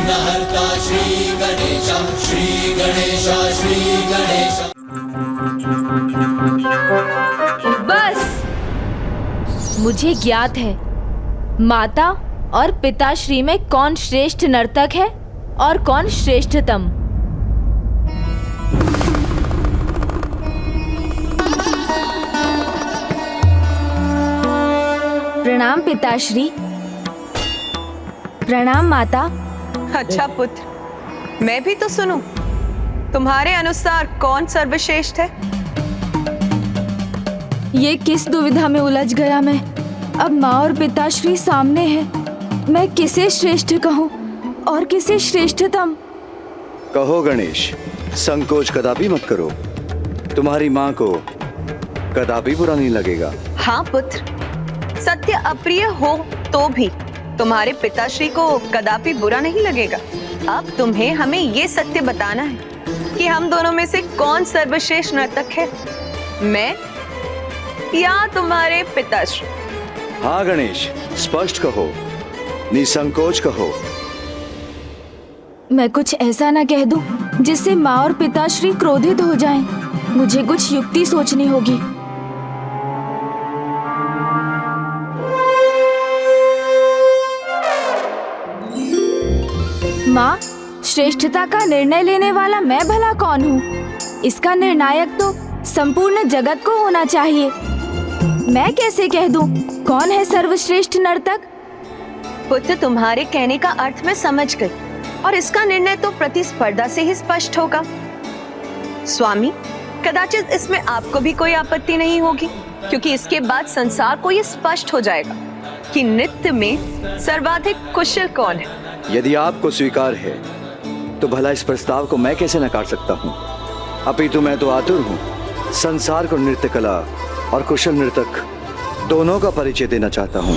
विघ्नहर्ता श्री गणेश, श्री गणेश, श्री गणेश। बस मुझे ज्ञात है माता और पिताश्री में कौन श्रेष्ठ नर्तक है और कौन श्रेष्ठतम। प्रणाम पिताश्री। प्रणाम माता। अच्छा पुत्र, मैं भी तो सुनूं। तुम्हारे अनुसार कौन सर्वश्रेष्ठ है? ये किस दुविधा में उलझ गया मैं। अब माँ और पिताश्री सामने हैं। मैं किसे श्रेष्ठ कहूँ और किसे श्रेष्ठतम? कहो गणेश, संकोच कदापि मत करो। तुम्हारी माँ को कदापि बुरा नहीं लगेगा। हाँ पुत्र, सत्य अप्रिय हो तो भी तुम्हारे पिताश्री को कदापि बुरा नहीं लगेगा। अब तुम्हें हमें ये सत्य बताना है कि हम दोनों में से कौन सर्वश्रेष्ठ नर्तक है, मैं या तुम्हारे पिताश्री? हाँ गणेश, स्पष्ट कहो, निसंकोच कहो। मैं कुछ ऐसा ना कह दूं जिससे माँ और पिताश्री क्रोधित हो जाएं। मुझे कुछ युक्ति सोचनी होगी। माँ, श्रेष्ठता का निर्णय लेने वाला मैं भला कौन हूँ? इसका निर्णायक तो संपूर्ण जगत को होना चाहिए। मैं कैसे कह दूं कौन है सर्वश्रेष्ठ नर्तक? पुत्र, तुम्हारे कहने का अर्थ मैं समझ गई और इसका निर्णय तो प्रतिस्पर्धा से ही स्पष्ट होगा। स्वामी, कदाचित इसमें आपको भी कोई आपत्ति नहीं होगी, क्योंकि इसके बाद संसार को ये स्पष्ट हो जाएगा कि नृत्य में सर्वाधिक कुशल कौन है। यदि आपको स्वीकार है तो भला इस प्रस्ताव को मैं कैसे नकार सकता हूँ। अपितु मैं तो आतुर हूँ संसार को नृत्य कला और कुशल नर्तक दोनों का परिचय देना चाहता हूँ।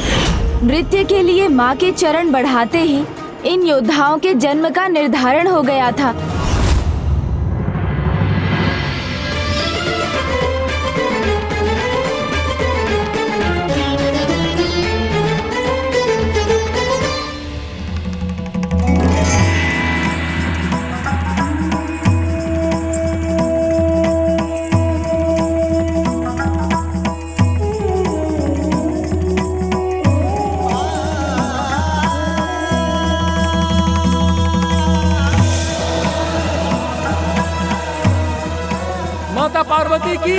नृत्य के लिए माँ के चरण बढ़ाते ही इन योद्धाओं के जन्म का निर्धारण हो गया था। माता पार्वती की,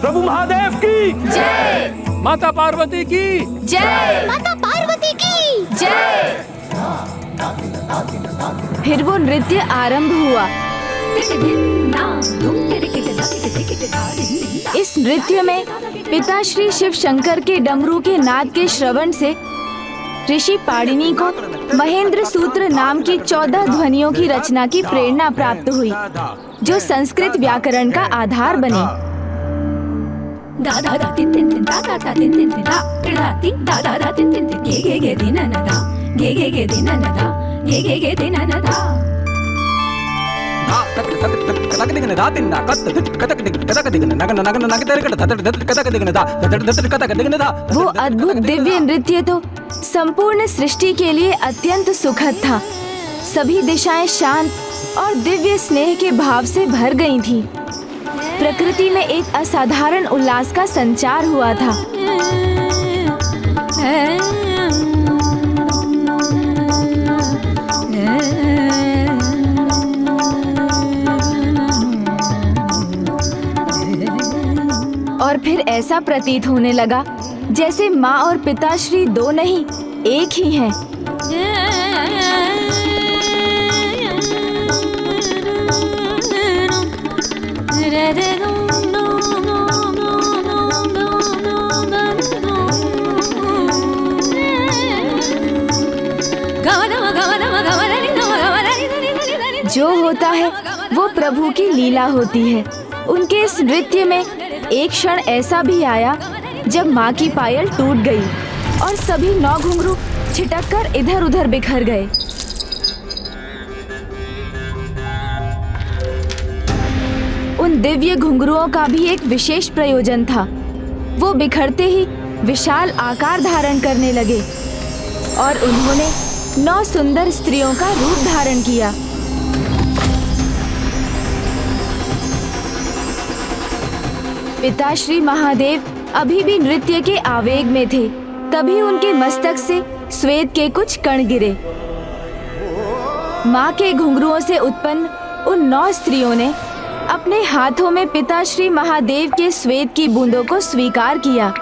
प्रभु महादेव की जय। माता पार्वती की जय। माता पार्वती की जय। फिर वो नृत्य आरंभ हुआ। इस नृत्य में पिताश्री शिव शंकर के डमरू के नाद के श्रवण से ऋषि पाणिनि को महेंद्र सूत्र नाम की 14 ध्वनियों की रचना की प्रेरणा प्राप्त हुई, जो संस्कृत व्याकरण का आधार बने। वो अद्भुत दिव्य नृत्य तो संपूर्ण सृष्टि के लिए अत्यंत सुखद था। सभी दिशाएं शांत और दिव्य स्नेह के भाव से भर गई थीं। प्रकृति में एक असाधारण उल्लास का संचार हुआ था। और फिर ऐसा प्रतीत होने लगा जैसे माँ और पिताश्री दो नहीं, एक ही हैं। जो होता है वो प्रभु की लीला होती है। उनके इस नृत्य में एक क्षण ऐसा भी आया जब माँ की पायल टूट गई और सभी 9 घुंघरू छिटककर इधर उधर बिखर गए। उन दिव्य घुंघरुओं का भी एक विशेष प्रयोजन था। वो बिखरते ही विशाल आकार धारण करने लगे और उन्होंने 9 सुंदर स्त्रियों का रूप धारण किया। पिता श्री महादेव अभी भी नृत्य के आवेग में थे। तभी उनके मस्तक से श्वेत के कुछ कण गिरे। माँ के घुंघरुओं से उत्पन्न उन 9 स्त्रियों ने अपने हाथों में पिता श्री महादेव के श्वेत की बूंदों को स्वीकार किया।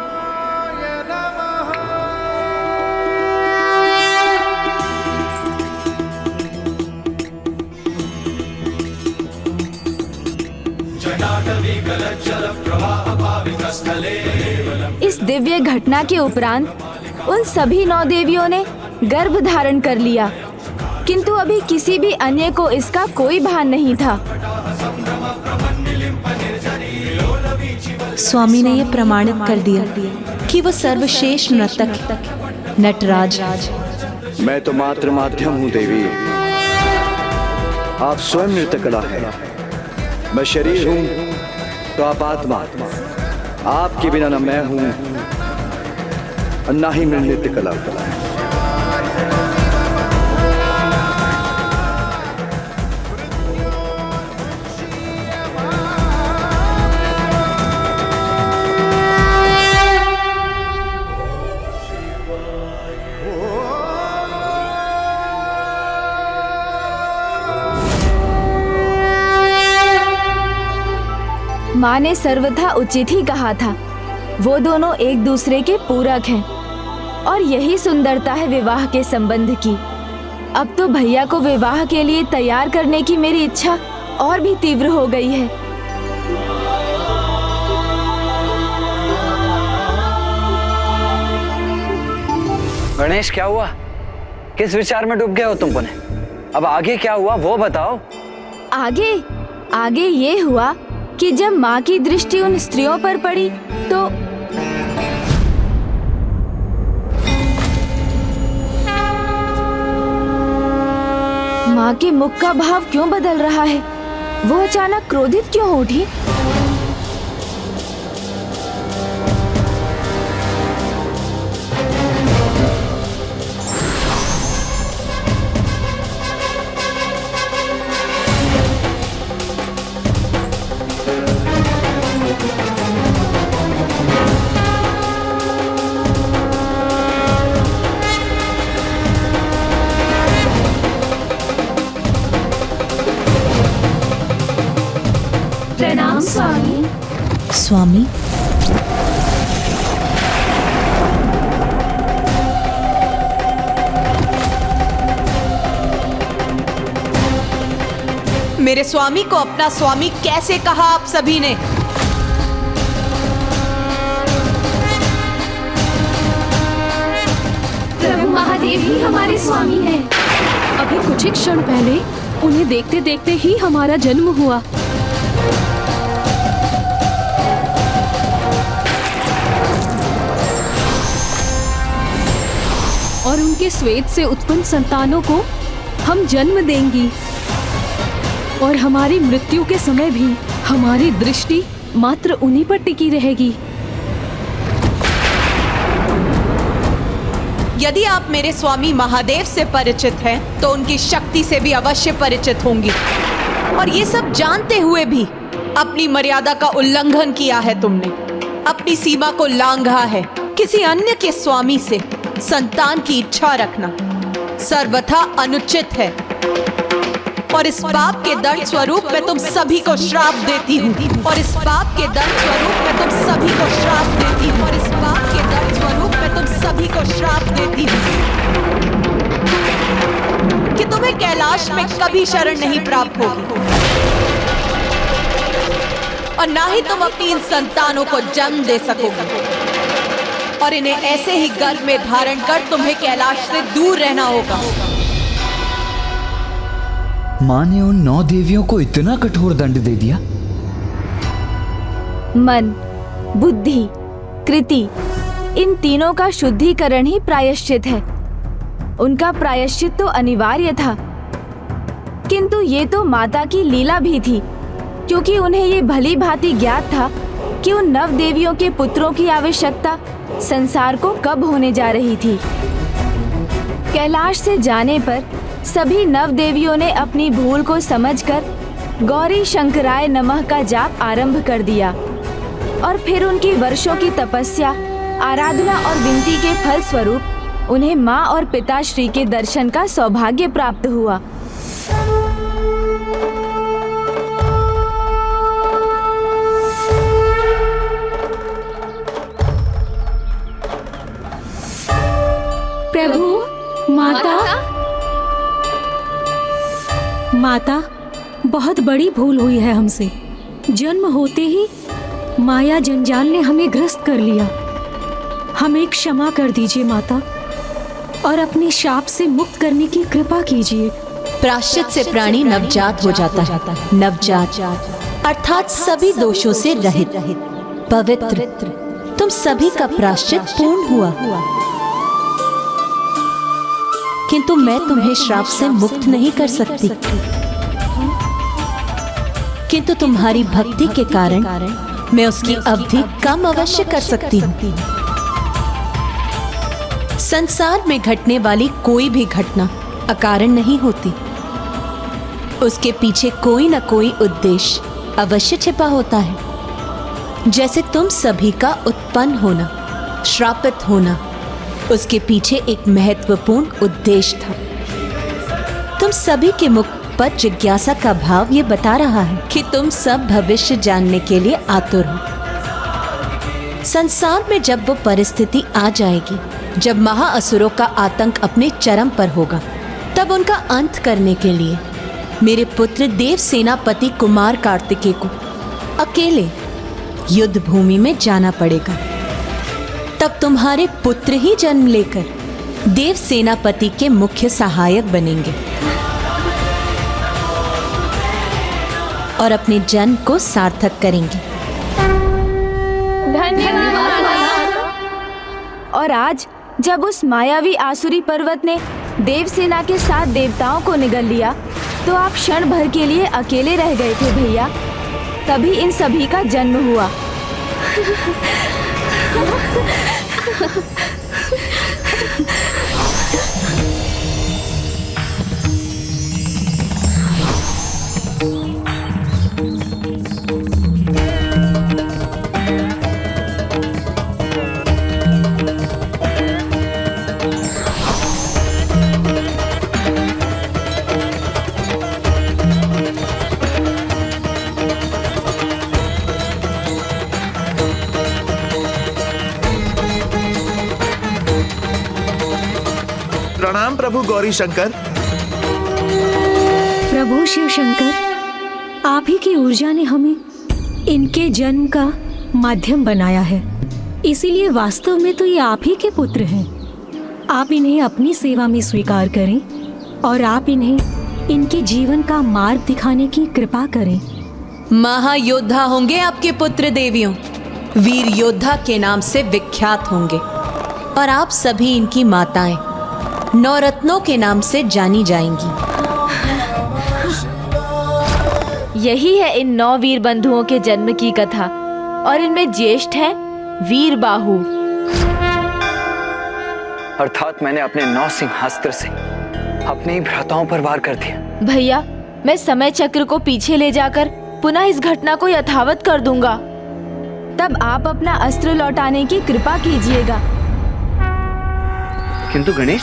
इस दिव्य घटना के उपरांत उन सभी 9 देवियों ने गर्भ धारण कर लिया, किंतु अभी किसी भी अन्य को इसका कोई भान नहीं था। स्वामी ने यह प्रमाणित कर दिया कि वो सर्वश्रेष्ठ नर्तक नटराज। मैं तो मात्र माध्यम हूँ देवी, आप स्वयं नृत्य कला है। मैं शरीर हूँ तो आप आत्मा। आपके बिना न मैं हूँ और न ही मैं नृत्य कला है। माँ ने सर्वथा उचित ही कहा था। वो दोनों एक दूसरे के पूरक हैं और यही सुंदरता है विवाह के संबंध की। अब तो भैया को विवाह के लिए तैयार करने की मेरी इच्छा और भी तीव्र हो गई है। गणेश, क्या हुआ? किस विचार में डूब गए हो तुम पुनः? अब आगे क्या हुआ वो बताओ। आगे ये हुआ कि जब माँ की दृष्टि उन स्त्रियों पर पड़ी तो माँ के मुख का भाव क्यों बदल रहा है? वो अचानक क्रोधित क्यों हो उठी? प्रणाम स्वामी। स्वामी, मेरे स्वामी को अपना स्वामी कैसे कहा आप सभी ने? प्रभु महादेव ही हमारे स्वामी हैं। अभी कुछ ही क्षण पहले उन्हें देखते देखते ही हमारा जन्म हुआ और उनके श्वेत से उत्पन्न संतानों को हम जन्म देंगी और हमारी मृत्यु के समय भी हमारी दृष्टि मात्र उन्हीं पर टिकी रहेगी। यदि आप मेरे स्वामी महादेव से परिचित हैं, तो उनकी शक्ति से भी अवश्य परिचित होंगी। और ये सब जानते हुए भी अपनी मर्यादा का उल्लंघन किया है तुमने, अपनी सीमा को लांघा है। किसी अन्य के स्वामी से संतान की इच्छा रखना सर्वथा अनुचित है और इस पाप के दंड स्वरूप मैं तुम सभी को श्राप देती हूँ। और इस पाप के दंड स्वरूप मैं तुम सभी को श्राप देती हूँ। और इस पाप के दंड स्वरूप मैं तुम सभी को श्राप देती हूँ कि तुम्हें कैलाश में कभी शरण नहीं प्राप्त होगी और ना ही तुम अपनी इन संतानों को जन्म दे सकोगे और इन्हें ऐसे ही गर्भ में धारण कर तुम्हें कैलाश से दूर रहना होगा। माँ ने उन 9 देवियों को इतना कठोर दंड दे दिया। मन, बुद्धि, कृति, इन तीनों का शुद्धिकरण ही प्रायश्चित है। उनका प्रायश्चित तो अनिवार्य था, किंतु ये तो माता की लीला भी थी, क्योंकि उन्हें ये भली भांति ज्ञात था कि उन 9 देवियों के पुत्रों की आवश्यकता संसार को कब होने जा रही थी। कैलाश से जाने पर सभी नव देवियों ने अपनी भूल को समझकर गौरी शंकराय नमः का जाप आरंभ कर दिया और फिर उनकी वर्षों की तपस्या, आराधना और विनती के फल स्वरूप उन्हें माँ और पिताश्री के दर्शन का सौभाग्य प्राप्त हुआ। प्रभु, माता, बहुत बड़ी भूल हुई है हमसे। जन्म होते ही माया जंजाल ने हमें ग्रस्त कर लिया। हमें क्षमा कर दीजिए माता, और अपने शाप से मुक्त करने की कृपा कीजिए। प्रायश्चित से प्राणी नवजात हो जाता है। नवजात अर्थात सभी दोषों से रहित, पवित्र। तुम सभी का प्रायश्चित पूर्ण हुआ, किंतु मैं तुम्हें श्राप से मुक्त नहीं कर सकती। किंतु तुम्हारी भक्ति के कारण मैं उसकी अवधि कम अवश्य कर सकती हूँ। संसार में घटने वाली कोई भी घटना अकारण नहीं होती। उसके पीछे कोई न कोई उद्देश्य अवश्य छिपा होता है। जैसे तुम सभी का उत्पन्न होना, श्रापित होना, उसके पीछे एक महत्वपूर्ण उद्देश्य था। तुम सभी के मुख पर जिज्ञासा का भाव ये बता रहा है कि तुम सब भविष्य जानने के लिए आतुर हो। संसार में जब वो परिस्थिति आ जाएगी जब महाअसुरों का आतंक अपने चरम पर होगा, तब उनका अंत करने के लिए मेरे पुत्र देव सेनापति कुमार कार्तिकेय को अकेले युद्ध भूमि में जाना पड़ेगा। तब तुम्हारे पुत्र ही जन्म लेकर देव सेनापति के मुख्य सहायक बनेंगे और अपने जन्म को सार्थक करेंगे। धन्यवाद। और आज जब उस मायावी आसुरी पर्वत ने देवसेना के साथ देवताओं को निगल लिया, तो आप क्षण भर के लिए अकेले रह गए थे भैया। तभी इन सभी का जन्म हुआ। प्रणाम प्रभु गौरी शंकर। प्रभु शिव शंकर, आप ही की ऊर्जा ने हमें इनके जन्म का माध्यम बनाया है, इसीलिए वास्तव में तो ये आप ही के पुत्र हैं। आप इन्हें अपनी सेवा में स्वीकार करें और आप इन्हें इनके जीवन का मार्ग दिखाने की कृपा करें। महायोद्धा होंगे आपके पुत्र देवियों, वीर योद्धा के नाम से विख्यात होंगे, और आप सभी इनकी माताएं नवरत्नों के नाम से जानी जाएंगी। यही है इन 9 वीर बंधुओं के जन्म की कथा, और इनमें ज्येष्ठ है वीर बाहु। अर्थात मैंने अपने 9 सिंहास्त्र से अपने ही भ्राताओं पर वार कर दिया। भैया, मैं समय चक्र को पीछे ले जाकर पुनः इस घटना को यथावत कर दूंगा। तब आप अपना अस्त्र लौटाने की कृपा कीजिएगा। किंतु गणेश,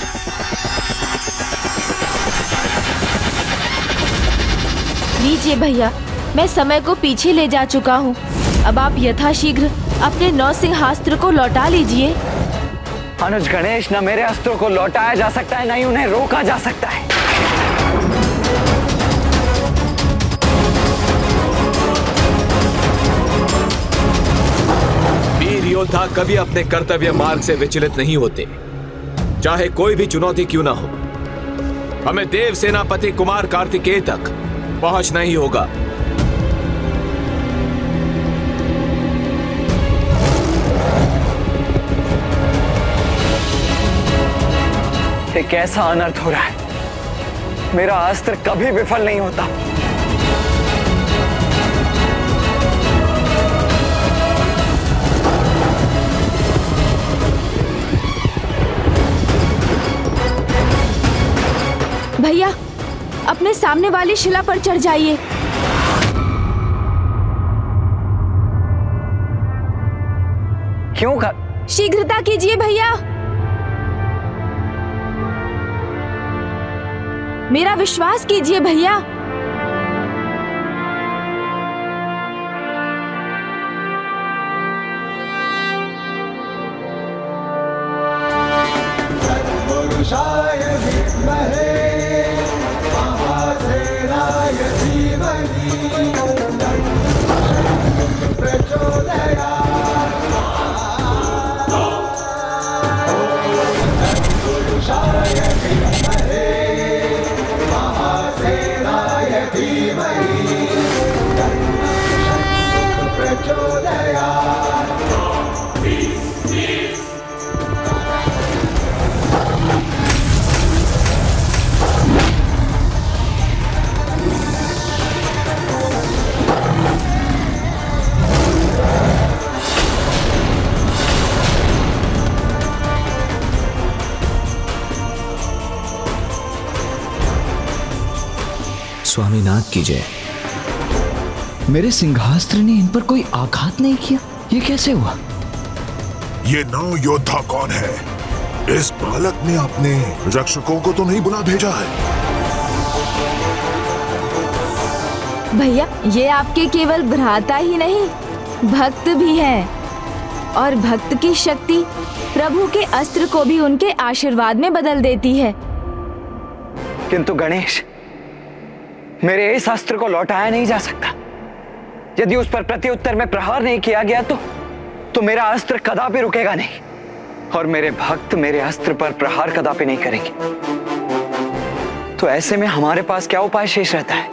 लीजिए भैया, मैं समय को पीछे ले जा चुका हूँ। अब आप यथाशीघ्र अपने 9 सिंहास्त्र को लौटा लीजिए। अनुज गणेश, न मेरे अस्त्रों को लौटाया जा सकता है, न ही उन्हें रोका जा सकता है। वीर योद्धा कभी अपने कर्तव्य मार्ग से विचलित नहीं होते, चाहे कोई भी चुनौती क्यों ना हो। हमें देव सेनापति कुमार कार्तिकेय तक पहुंचना ही होगा। एक ऐसा अनर्थ हो रहा है, मेरा अस्त्र कभी विफल नहीं होता। भैया, अपने सामने वाली शिला पर चढ़ जाइए। क्यों शीघ्रता कीजिए भैया। मेरा विश्वास कीजिए भैया। स्वामीनाथ की जय। मेरे सिंहास्त्र ने इन पर कोई आघात नहीं किया, ये कैसे हुआ? ये 9 योद्धा कौन है? इस बालक ने अपने रक्षकों को तो नहीं बुला भेजा है? भैया, ये आपके केवल भ्राता ही नहीं, भक्त भी हैं। और भक्त की शक्ति प्रभु के अस्त्र को भी उनके आशीर्वाद में बदल देती है। किंतु गणेश, मेरे इस अस्त्र को लौटाया नहीं जा सकता। यदि उस पर प्रत्युत्तर में प्रहार नहीं किया गया तो मेरा अस्त्र कदापि रुकेगा नहीं, और मेरे भक्त मेरे अस्त्र पर प्रहार कदापि नहीं करेंगे। तो ऐसे में हमारे पास क्या उपाय शेष रहता है?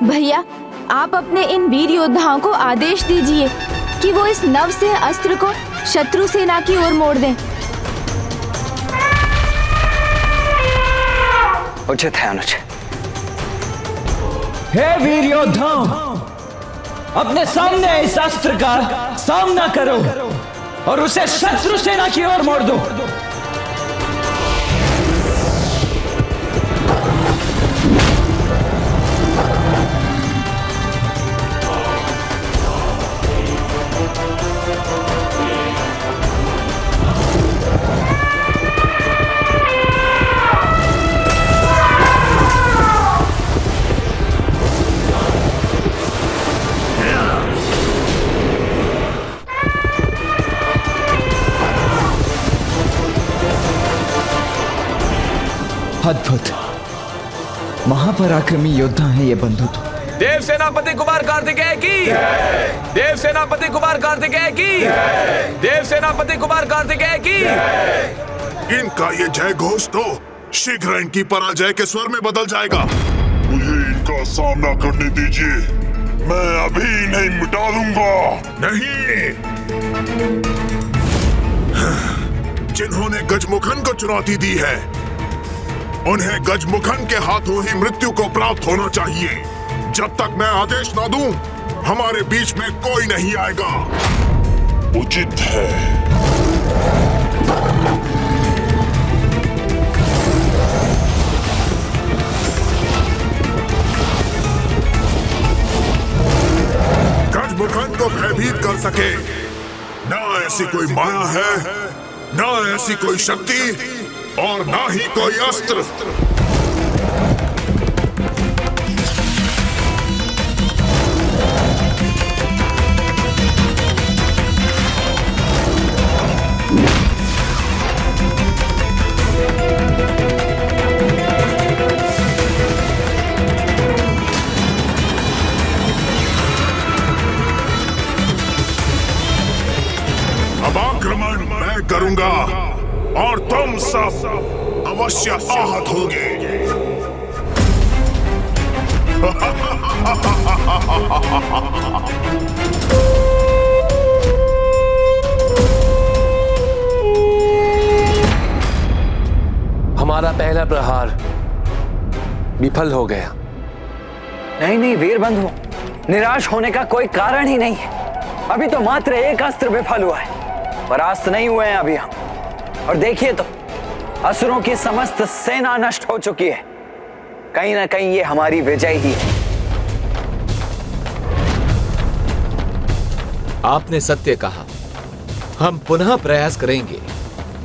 भैया, आप अपने इन वीर योद्धाओं को आदेश दीजिए कि वो इस नव से अस्त्र को शत्रु सेना की ओर मोड़ दें। उचित है अनुज। हे वीर योद्धाओ, अपने सामने इस अस्त्र का सामना करो और उसे शत्रु सेना की ओर मोड़ दो। अद्भुत, महापराक्रमी योद्धा हैं ये बंधु तो। देव सेनापति कुमार कार्तिकेय की, देव सेनापति कुमार कार्तिकेय की, देव सेनापति कुमार कार्तिकेय की। इनका ये जय घोष तो शीघ्र इनकी पराजय के स्वर में बदल जाएगा। मुझे इनका सामना करने दीजिए, मैं अभी नहीं मिटा दूंगा। नहीं, जिन्होंने गजमुखन को चुनौती दी है, उन्हें गजमुखन के हाथों ही मृत्यु को प्राप्त होना चाहिए। जब तक मैं आदेश ना दूं, हमारे बीच में कोई नहीं आएगा। उचित है। गजमुखन को भयभीत कर सके ना ऐसी कोई माया है, ना ऐसी कोई शक्ति, और ना ही कोई अस्त्र। अब आक्रमण मैं करूंगा और तुम सब अवश्य आहत होगे। हमारा पहला प्रहार विफल हो गया। नहीं नहीं वीर बंधु, निराश होने का कोई कारण ही नहीं है। अभी तो मात्र एक अस्त्र विफल हुआ है, परास्त नहीं हुए हैं अभी हम। और देखिए तो, असुरों की समस्त सेना नष्ट हो चुकी है। कहीं ना कहीं ये हमारी विजय ही है। आपने सत्य कहा। हम पुनः प्रयास करेंगे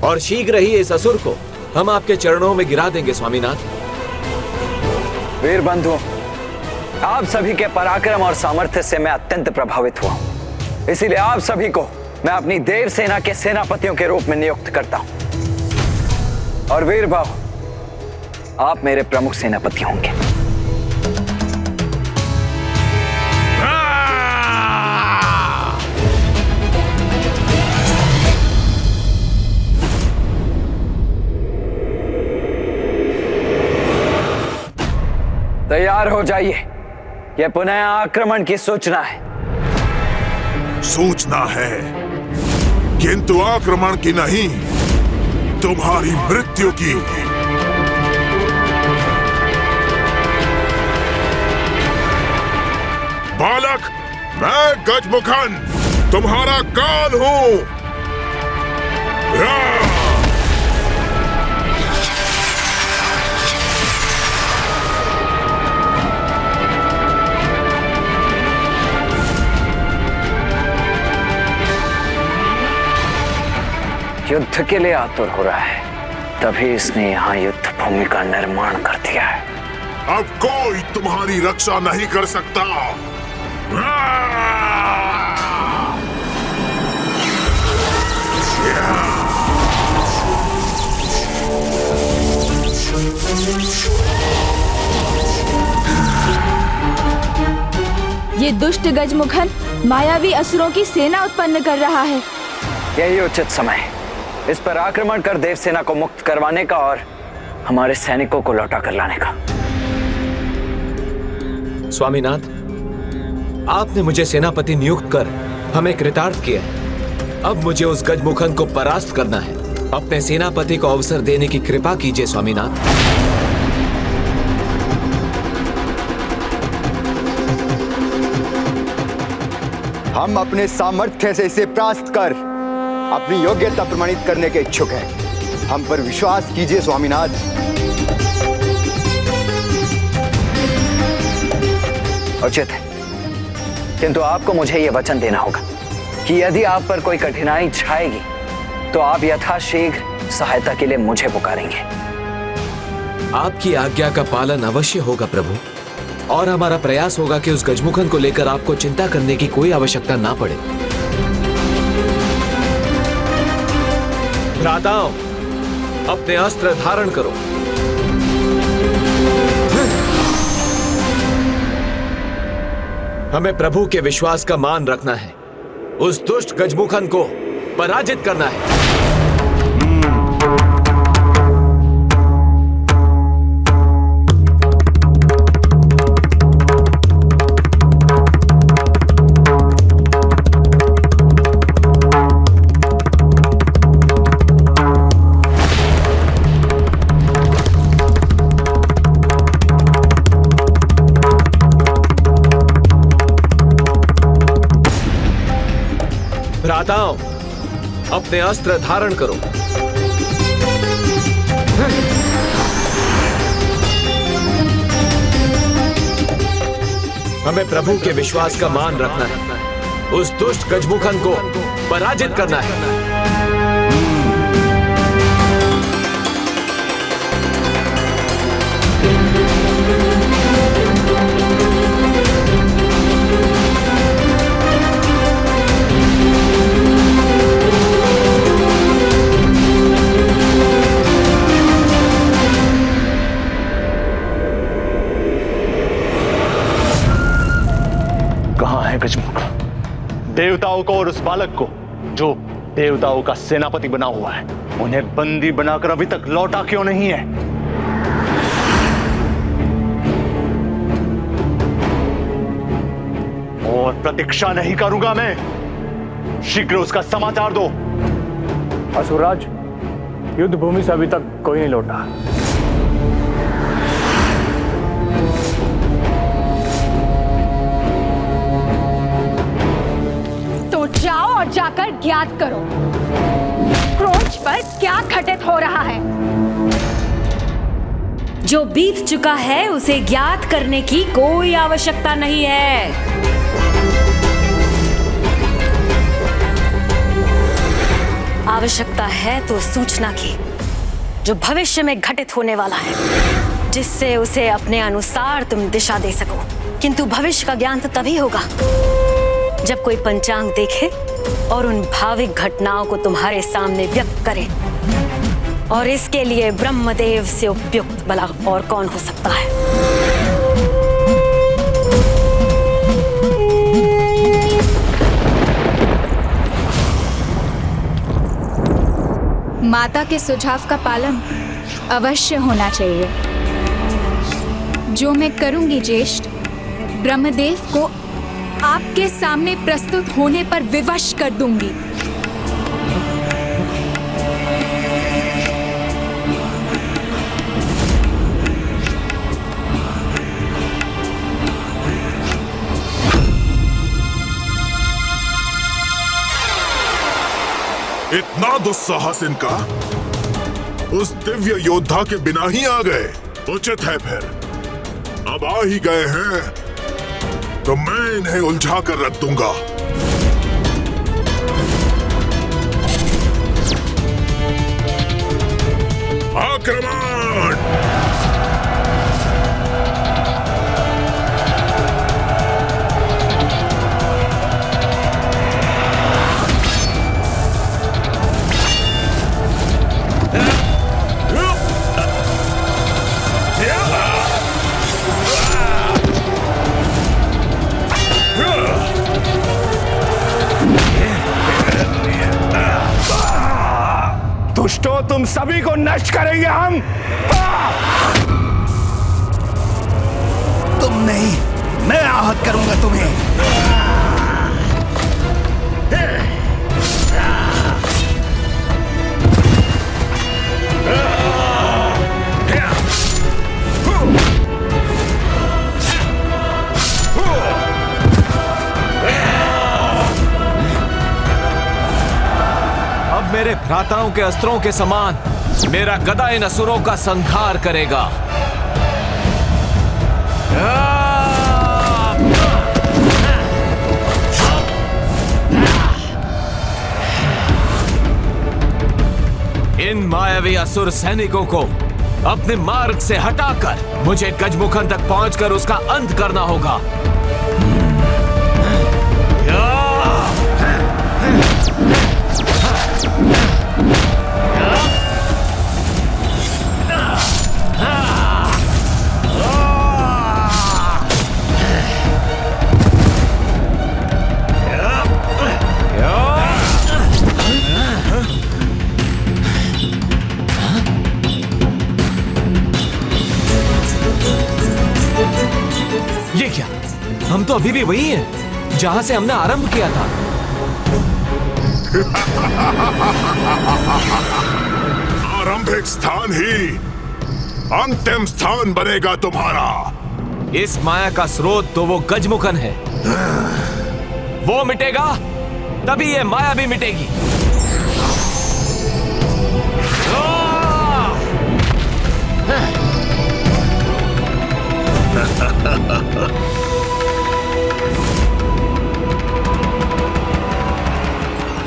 और शीघ्र ही इस असुर को हम आपके चरणों में गिरा देंगे स्वामीनाथ। वीर बंधु, आप सभी के पराक्रम और सामर्थ्य से मैं अत्यंत प्रभावित हुआ हूं। इसीलिए आप सभी को मैं अपनी देव सेना के सेनापतियों के रूप में नियुक्त करता हूं। और वीर भाव, आप मेरे प्रमुख सेनापति होंगे। तैयार हो जाइए, यह पुनः आक्रमण की सूचना है। सूचना है, किंतु आक्रमण की नहीं, तुम्हारी मृत्यु की। बालक, मैं गजमुखन तुम्हारा काल हूं। युद्ध के लिए आतुर हो रहा है, तभी इसने यहाँ युद्ध भूमि का निर्माण कर दिया है। अब कोई तुम्हारी रक्षा नहीं कर सकता। ये दुष्ट गजमुखन मायावी असुरों की सेना उत्पन्न कर रहा है। यही उचित समय है इस पर आक्रमण कर देवसेना को मुक्त करवाने का और हमारे सैनिकों को लौटा कर लाने का। स्वामीनाथ, आपने मुझे सेनापति नियुक्त कर हमें कृतार्थ किया है। अब मुझे उस गजमुखन को परास्त करना है। अपने सेनापति को अवसर देने की कृपा कीजिए स्वामीनाथ। हम अपने सामर्थ्य से इसे परास्त कर अपनी योग्यता प्रमाणित करने के इच्छुक हैं। हम पर विश्वास कीजिए स्वामीनाथ। उचित है, किंतु आपको मुझे यह वचन देना होगा कि यदि आप पर कोई कठिनाई छाएगी तो आप यथाशीघ्र सहायता के लिए मुझे पुकारेंगे। आपकी आज्ञा का पालन अवश्य होगा प्रभु, और हमारा प्रयास होगा कि उस गजमुखन को लेकर आपको चिंता करने की कोई आवश्यकता ना पड़े। भ्राताओं, अपने अस्त्र धारण करो। हमें प्रभु के विश्वास का मान रखना है। उस दुष्ट गजमुखन को पराजित करना है। भ्राताओं, अपने अस्त्र धारण करो। हमें प्रभु के विश्वास का मान रखना है। उस दुष्ट गजमुखन को पराजित करना है। गजमुख, देवताओं को और उस बालक को जो देवताओं का सेनापति बना हुआ है, उन्हें बंदी बनाकर अभी तक लौटा क्यों नहीं है? और प्रतीक्षा नहीं करूंगा मैं, शीघ्र उसका समाचार दो। असुरराज, युद्ध भूमि से अभी तक कोई नहीं लौटा। जाओ और जाकर ज्ञात करो क्रोच पर क्या घटित हो रहा है। जो बीत चुका है उसे ज्ञात करने की कोई आवश्यकता नहीं है। आवश्यकता है तो सूचना की, जो भविष्य में घटित होने वाला है, जिससे उसे अपने अनुसार तुम दिशा दे सको। किंतु भविष्य का ज्ञान तो तभी होगा जब कोई पंचांग देखे और उन भाविक घटनाओं को तुम्हारे सामने व्यक्त करे। और इसके लिए ब्रह्मदेव से उपयुक्त भला और कौन हो सकता है? माता के सुझाव का पालन अवश्य होना चाहिए। जो मैं करूंगी ज्येष्ठ, ब्रह्मदेव को आपके सामने प्रस्तुत होने पर विवश कर दूंगी। इतना दुस्साहस इनका उस दिव्य योद्धा के बिना ही आ गए। उचित है फिर, अब आ ही गए हैं तो मैं इन्हें उलझा कर रख दूंगा। आक्रमण! दुष्टों, तुम सभी को नष्ट करेंगे हम। तुम नहीं, मैं आहत करूंगा तुम्हें। मेरे भ्राताओं के अस्त्रों के समान मेरा गदा इन असुरों का संहार करेगा। इन मायावी असुर सैनिकों को अपने मार्ग से हटाकर मुझे गजमुखन तक पहुंचकर उसका अंत करना होगा। ये क्या? हम तो अभी भी वही हैं जहां से हमने आरंभ किया था। आरंभिक स्थान ही अंतिम स्थान बनेगा तुम्हारा। इस माया का स्रोत तो वो गजमुखन है। वो मिटेगा तभी ये माया भी मिटेगी।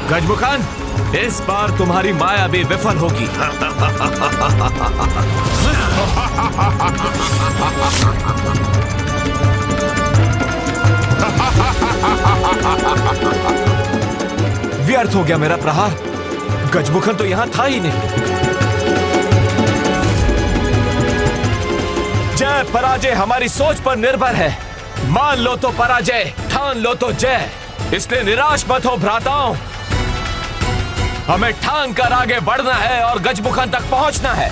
गजमुखन, इस बार तुम्हारी माया भी विफल होगी। व्यर्थ हो गया मेरा प्रहार। गजमुखन तो यहां था ही नहीं। जय पराजय हमारी सोच पर निर्भर है। मान लो तो पराजय, ठान लो तो जय। इसलिए निराश मत हो भ्राताओं। हमें ठान कर आगे बढ़ना है और गजमुखन तक पहुंचना है।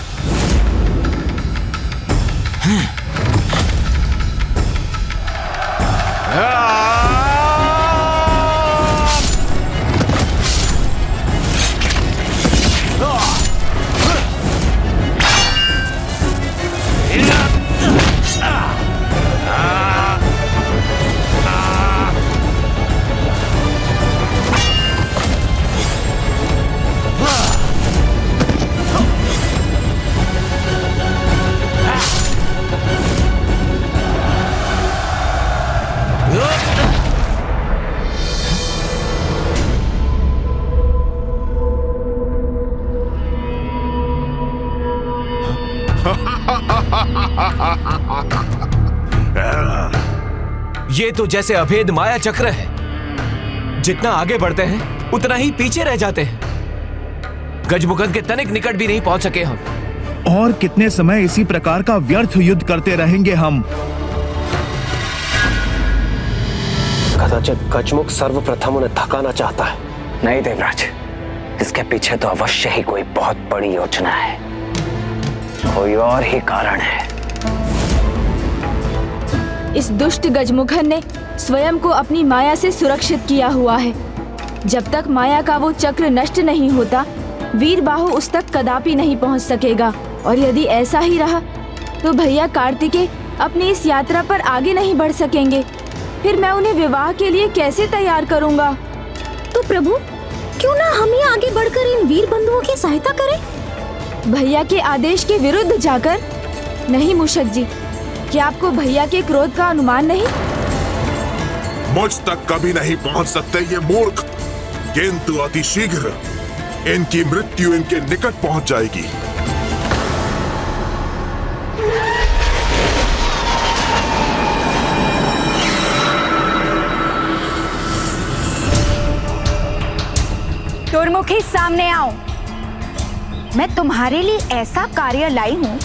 ये तो जैसे अभेद माया चक्र है, जितना आगे बढ़ते हैं उतना ही पीछे रह जाते हैं। गजमुखन के तनिक निकट भी नहीं पहुंच सके हम। और कितने समय इसी प्रकार का व्यर्थ युद्ध करते रहेंगे हम? कदाचित गजमुख सर्वप्रथम उन्हें थकाना चाहता है। नहीं देवराज, इसके पीछे तो अवश्य ही कोई बहुत बड़ी योजना है, कोई और ही कारण है। इस दुष्ट गजमुखन ने स्वयं को अपनी माया से सुरक्षित किया हुआ है। जब तक माया का वो चक्र नष्ट नहीं होता, वीरबाहु उस तक कदापि नहीं पहुंच सकेगा। और यदि ऐसा ही रहा तो भैया कार्तिकेय अपनी इस यात्रा पर आगे नहीं बढ़ सकेंगे। फिर मैं उन्हें विवाह के लिए कैसे तैयार करूंगा? तो प्रभु, क्यों ना हम ही आगे बढ़कर इन वीर बंधुओं की सहायता करें? भैया के आदेश के विरुद्ध जाकर? नहीं मूषक जी, क्या आपको भैया के क्रोध का अनुमान नहीं? मुझ तक कभी नहीं पहुंच सकते ये मूर्ख, किंतु अति शीघ्र इनकी मृत्यु इनके निकट पहुंच जाएगी। दुर्मुखी, सामने आओ। मैं तुम्हारे लिए ऐसा कार्य लाई हूँ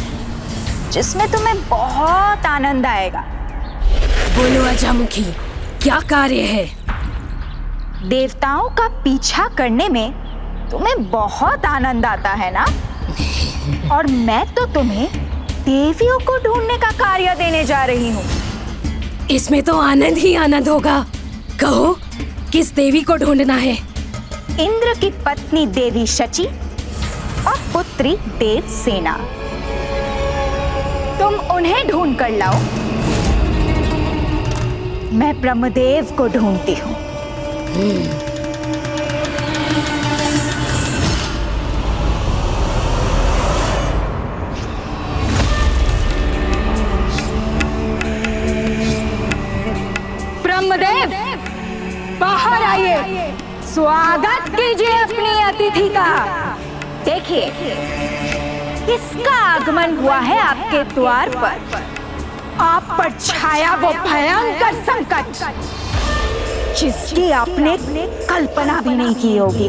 जिसमें तुम्हें बहुत आनंद आएगा। बोलो अजामुखी, क्या कार्य है? देवताओं का पीछा करने में तुम्हें बहुत आनंद आता है ना? और मैं तो तुम्हें देवियों को ढूंढने का कार्य देने जा रही हूँ। इसमें तो आनंद ही आनंद होगा। कहो, किस देवी को ढूंढना है? इंद्र की पत्नी देवी शची और पुत्री देवसेना। तुम उन्हें ढूंढ कर लाओ। मैं ब्रह्मदेव को ढूंढती हूँ। ब्रह्मदेव, बाहर आइए। स्वागत कीजिए अपनी अतिथि का। देखिए, किसका आगमन हुआ है आपके द्वार पर। आप पर छाया वो भयंकर संकट जिसकी आपने कल्पना भी नहीं की होगी।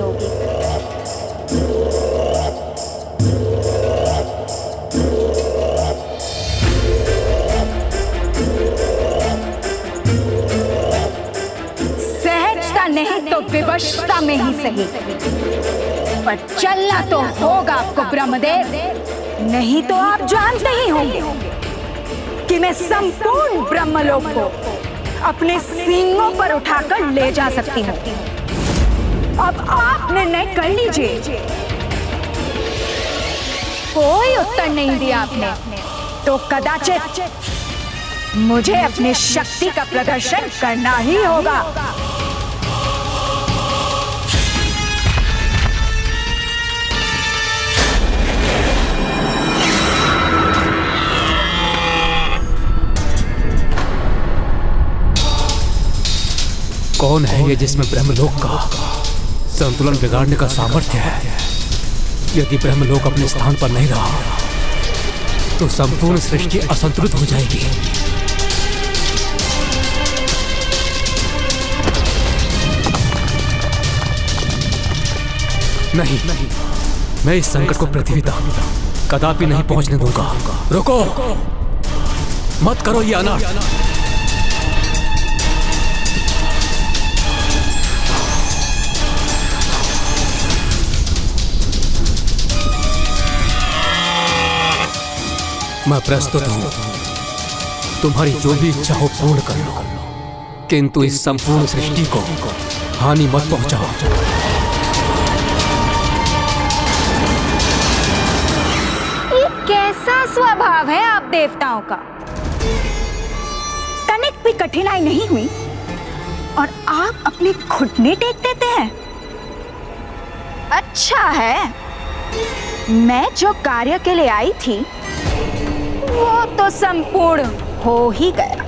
सहजता नहीं तो विवशता में ही सही, पर चलना तो होगा आपको ब्रह्मदेव। नहीं तो आप जानते ही होंगे कि मैं संपूर्ण ब्रह्मलोक को अपने सींगों पर उठाकर ले जा सकती हूँ। अब आप निर्णय कर लीजिए। कोई उत्तर नहीं दिया आपने तो कदाचित मुझे अपनी शक्ति का प्रदर्शन करना ही होगा। कौन है ये जिसमें ब्रह्मलोक का संतुलन बिगाड़ने का सामर्थ्य है? यदि ब्रह्मलोक अपने स्थान पर नहीं रहा तो संपूर्ण सृष्टि असंतुलित हो जाएगी। नहीं, मैं इस संकट को पृथ्वी तक कदापि नहीं पहुंचने दूंगा। रुको, मत करो ये अनर्थ। मैं प्रस्तुत हूं, तुम्हारी जो भी इच्छा हो पूर्ण कर लो, किंतु इस संपूर्ण सृष्टि को हानि मत पहुंचाओ। ये कैसा स्वभाव है आप देवताओं का? तनिक भी कठिनाई नहीं हुई और आप अपने घुटने टेक देते हैं। अच्छा है, मैं जो कार्य के लिए आई थी वो तो संपूर्ण हो ही गया।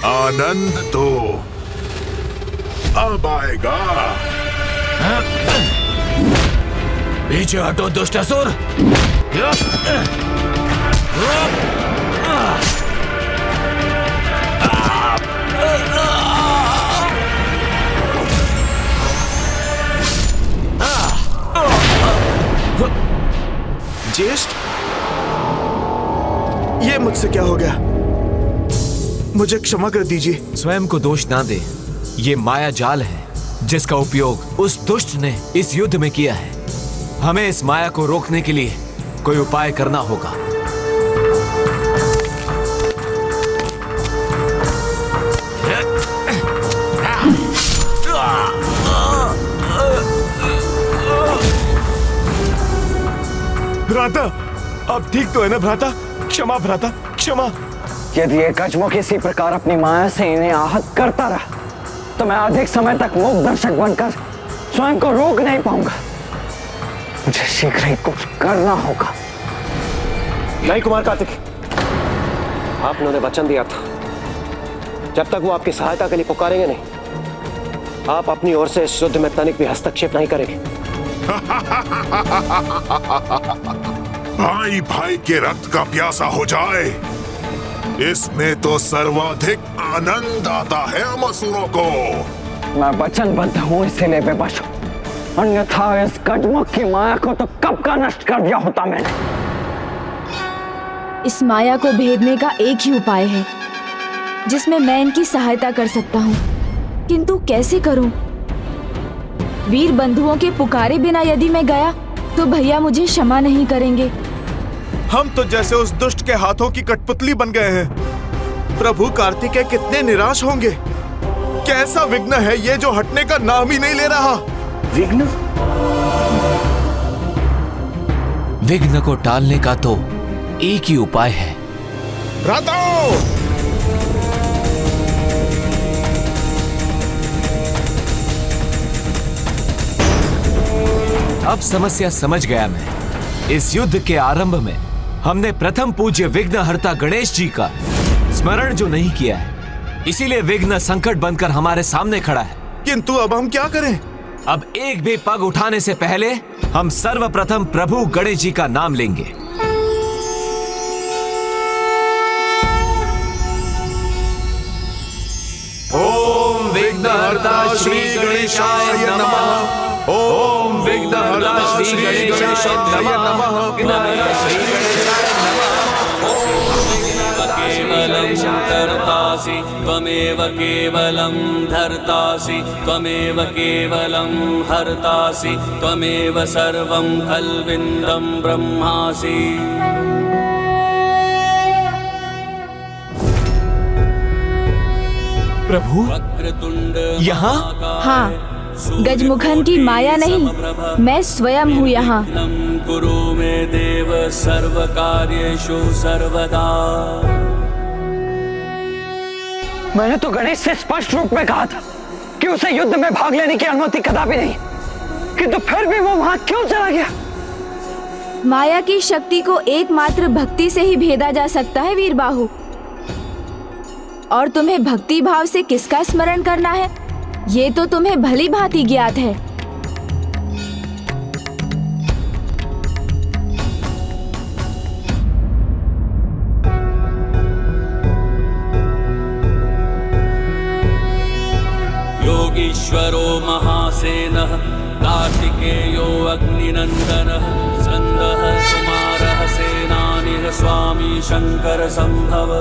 आनंद तो अब आएगा। पीछे हटो दुष्ट असुर। ज्येष्ठ, ये मुझसे क्या हो गया? मुझे क्षमा कर दीजिए। स्वयं को दोष ना दे। ये माया जाल है जिसका उपयोग उस दुष्ट ने इस युद्ध में किया है। हमें इस माया को रोकने के लिए कोई उपाय करना होगा। भ्राता, अब ठीक तो है ना भ्राता? क्षमा भ्राता, क्षमा। यदि ये गजमुख इसी प्रकार अपनी माया से इन्हें आहत करता रहा तो मैं अधिक समय तक मूक दर्शक बनकर स्वयं को रोक नहीं पाऊंगा। मुझे शीघ्र ही कुछ करना होगा। नहीं कुमार कार्तिक, आपने उन्हें वचन दिया था जब तक वो आपकी सहायता के लिए पुकारेंगे नहीं, आप अपनी ओर से इस युद्ध में तनिक भी हस्तक्षेप नहीं करेंगे। भाई भाई के रक्त का प्यासा हो जाए, इसमें तो सर्वाधिक आनंद आता है हम असुरों को। मैं वचनबद्ध हूँ इसीलिए विवश हूँ, अन्यथा इस गजमुख की माया को तो कब का नष्ट कर दिया होता मैंने। इस माया को भेदने का एक ही उपाय है जिसमें मैं इनकी सहायता कर सकता हूँ, किंतु कैसे करूँ? वीर बंधुओं के पुकारे बिना यदि मैं गया तो भैया मुझे क्षमा नहीं करेंगे। हम तो जैसे उस दुष्ट के हाथों की कठपुतली बन गए हैं। प्रभु कार्तिकेय कितने निराश होंगे। कैसा विघ्न है ये जो हटने का नाम ही नहीं ले रहा। विघ्न? विघ्न को टालने का तो एक ही उपाय है। अब समस्या समझ गया मैं। इस युद्ध के आरंभ में हमने प्रथम पूज्य विघ्नहर्ता गणेश जी का स्मरण जो नहीं किया है, इसीलिए विघ्न संकट बनकर हमारे सामने खड़ा है। किंतु अब हम क्या करें? अब एक भी पग उठाने से पहले हम सर्वप्रथम प्रभु गणेश जी का नाम लेंगे। ओम विघ्नहर्ता श्री गणेशाय नमः। ओम विघ्नहर्ता श्री गणेशाय नमः। त्वमेव केवलं धर्तासि, त्वमेव केवलं हर्तासि, त्वमेव सर्वं खल्विन्दं ब्रह्मासि। प्रभु, यहाँ? हाँ, गजमुखन की माया नहीं, मैं स्वयं हूँ यहाँ। कुरु मे देव सर्व कार्येषु सर्वदा। मैंने तो गणेश से स्पष्ट रूप में कहा था कि उसे युद्ध में भाग लेने की अनुमति कदापि नहीं, किंतु फिर भी वो वहां क्यों चला गया? माया की शक्ति को एकमात्र भक्ति से ही भेदा जा सकता है वीरबाहु। और तुम्हें भक्ति भाव से किसका स्मरण करना है, ये तो तुम्हें भली भांति ज्ञात है। योगीश्वरो महासेनः कार्तिकेयो अग्निनन्दनः स्कन्दः कुमारः सेनानिः स्वामी शंकर संभव।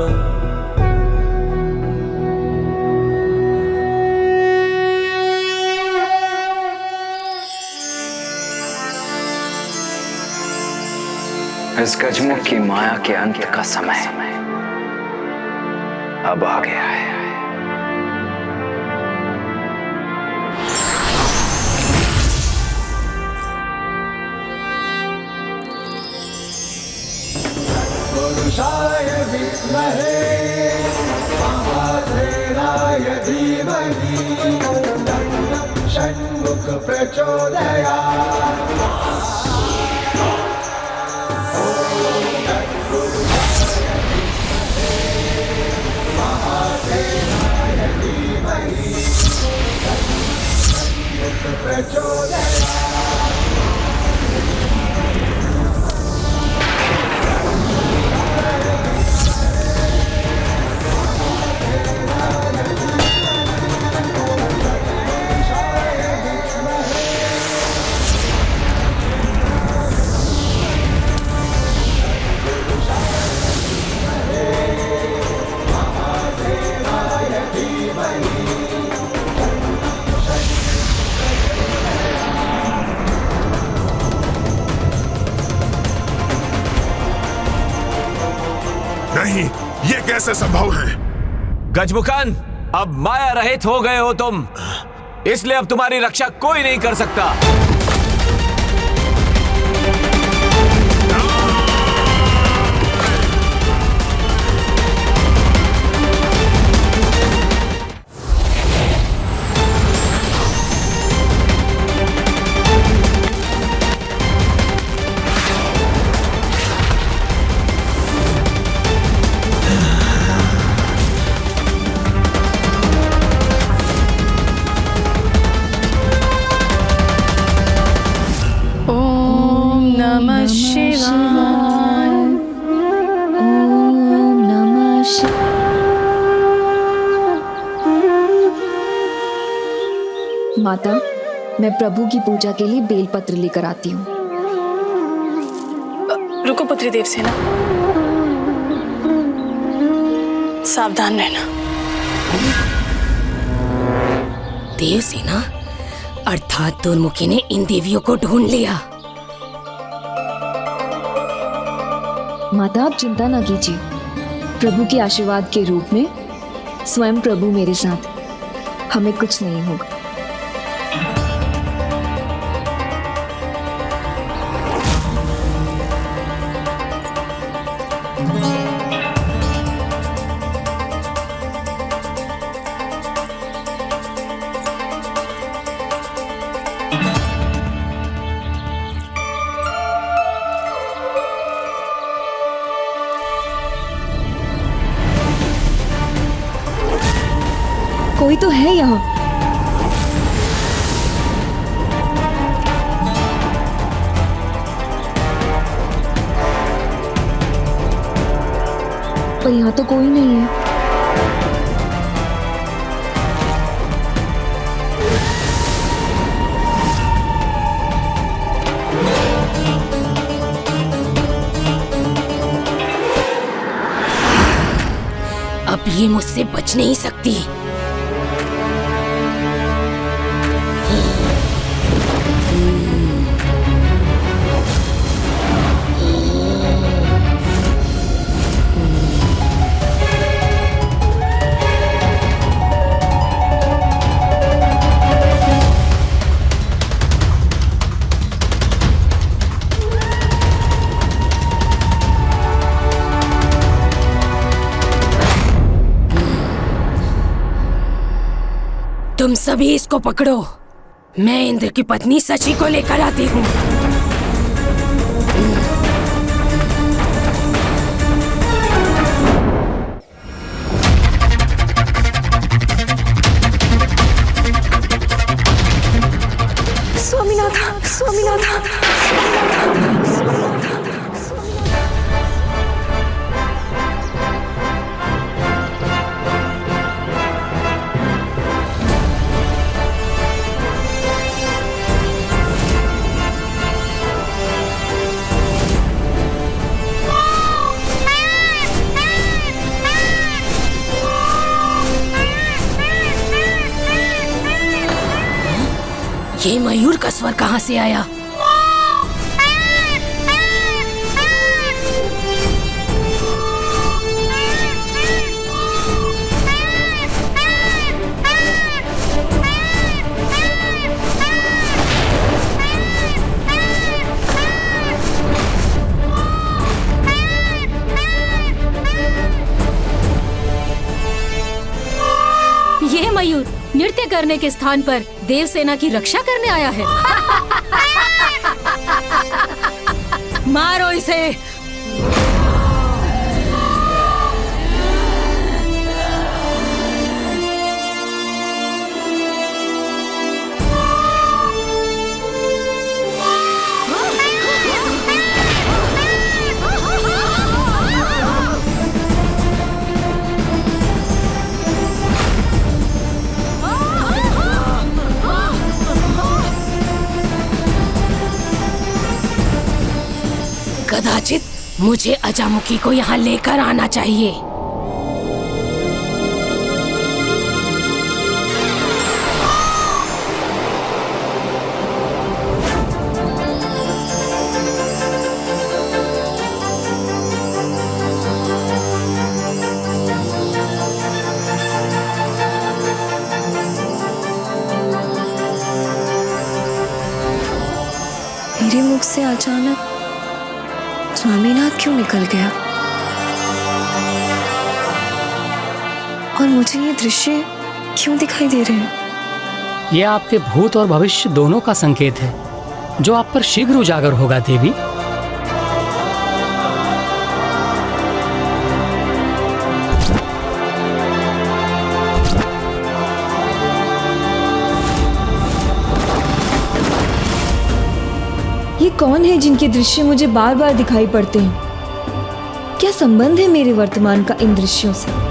इस गजमुख की माया के अंत का समय अब आ गया है। पुरुषाय विद्महे महासेनाय धीमहि तन्नः षण्मुख प्रचोदयात्। महासेनाय कैसे संभव है? गजमुखन, अब माया रहित हो गए हो तुम, इसलिए अब तुम्हारी रक्षा कोई नहीं कर सकता। नमः शिवाय। ओम नमः माता, मैं प्रभु की पूजा के लिए बेलपत्र लेकर आती हूँ। रुको पुत्री देवसेना, सावधान रहना। देवसेना अर्थात दुर्मुखी ने इन देवियों को ढूंढ लिया। माता, आप चिंता ना कीजिए, प्रभु के आशीर्वाद के रूप में स्वयं प्रभु मेरे साथ, हमें कुछ नहीं होगा। कोई तो है यहाँ। पर यहाँ तो कोई नहीं है। अब ये मुझसे बच नहीं सकती। तुम सभी इसको पकड़ो, मैं इंद्र की पत्नी सची को लेकर आती हूँ। स्वामीनाथा, स्वामीनाथा, ये मयूर का स्वर कहाँ से आया? ये मयूर नृत्य करने के स्थान पर देवसेना की रक्षा करने आया है। मारो इसे। कदाचित मुझे अजामुखी को यहाँ लेकर आना चाहिए। मेरे मुख से अचानक स्वामीनाथ क्यों निकल गया? और मुझे ये दृश्य क्यों दिखाई दे रहे हैं? ये आपके भूत और भविष्य दोनों का संकेत है, जो आप पर शीघ्र उजागर होगा देवी। ये कौन है जिनके दृश्य मुझे बार बार दिखाई पड़ते हैं? क्या संबंध है मेरे वर्तमान का इन दृश्यों से?